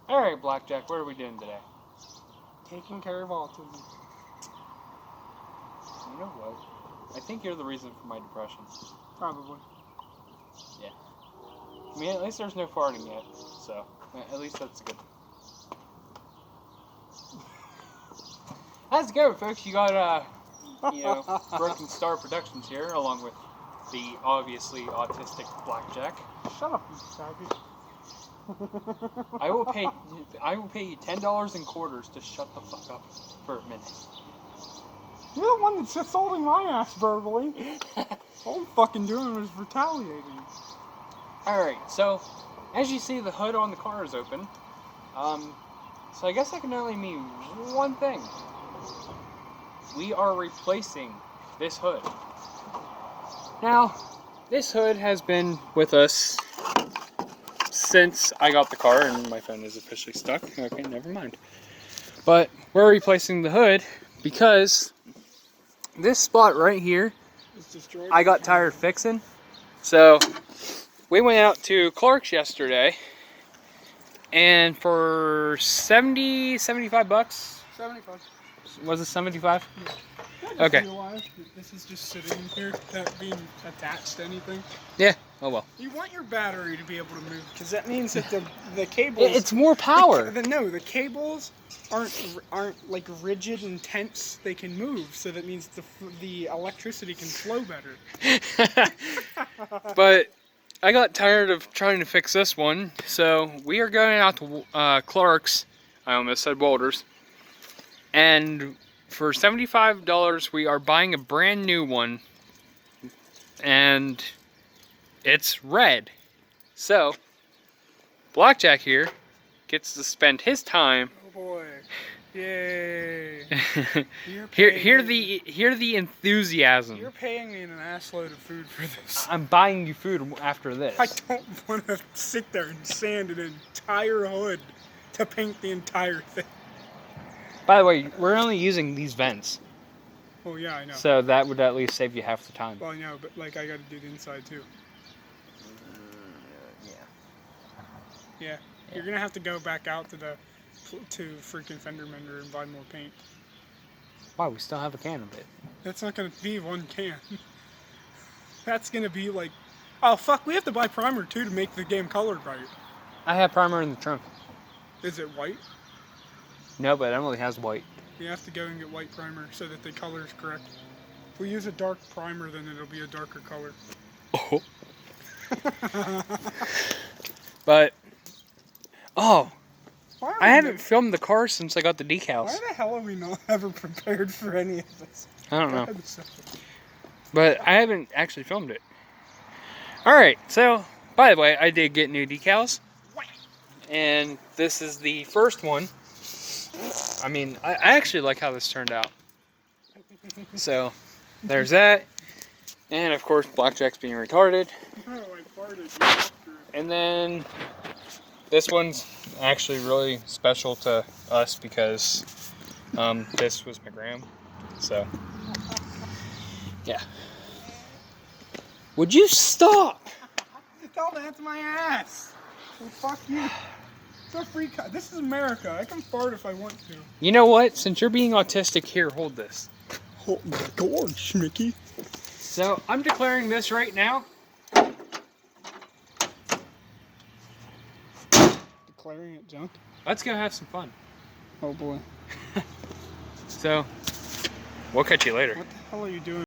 Alright, Blackjack, what are we doing today? Taking care of autism. You know what? I think you're the reason for my depression. Probably. Yeah. I mean, at least there's no farting yet, so at least that's good. How's it going, folks? You got, Broken Star Productions here, along with the obviously autistic Blackjack. Shut up, you savage. I will pay you $10 in quarters to shut the fuck up for a minute. You're the one that's just holding my ass verbally. All I'm fucking doing was retaliating. Alright, so as you see, the hood on the car is open. So I guess that can only mean one thing. We are replacing this hood. Now, this hood has been with us since I got the car, and my phone is officially stuck. Okay, never mind. But we're replacing the hood because this spot right here, I got tired of fixing. So we went out to Clark's yesterday, and for 75 bucks. 75. Was it 75? Yeah. Okay. This is just sitting here, not being attached to anything. Yeah. Oh well. You want your battery to be able to move, because that means that the cables. It's more power. No, the cables aren't like rigid and tense. They can move, so that means the electricity can flow better. But I got tired of trying to fix this one, so we are going out to Clark's. I almost said Walters. And for $75, we are buying a brand new one, and it's red. So Blackjack here gets to spend his time. Oh boy! Yay! Hear the enthusiasm. You're paying me an assload of food for this. I'm buying you food after this. I don't want to sit there and sand an entire hood to paint the entire thing. By the way, we're only using these vents. Oh yeah, I know. So that would at least save you half the time. Well, I know, but like I got to do the inside too. Yeah. You're gonna have to go back out to freaking Fender Mender and buy more paint. Wow, we still have a can of it. That's not gonna be one can. That's gonna be like, oh fuck, we have to buy primer too to make the game colored right. I have primer in the trunk. Is it white? No, but Emily has white. We have to go and get white primer so that the color is correct. If we use a dark primer, then it'll be a darker color. Oh. But, oh, I haven't filmed the car since I got the decals. Why the hell are we not ever prepared for any of this? I don't know. But I haven't actually filmed it. Alright, so, by the way, I did get new decals. And this is the first one. I mean, I actually like how this turned out. So, there's that. And of course, Blackjack's being retarded. Oh, I farted. And then this one's actually really special to us because this was my gram. So, yeah. Would you stop? Don't answer my ass. Well, fuck you. It's a free this is America. I can fart if I want to. You know what? Since you're being autistic, here, hold this. Oh, gorge, Mickey. So, I'm declaring this right now. Declaring it junk? Let's go have some fun. Oh boy. So, we'll catch you later. What the hell are you doing?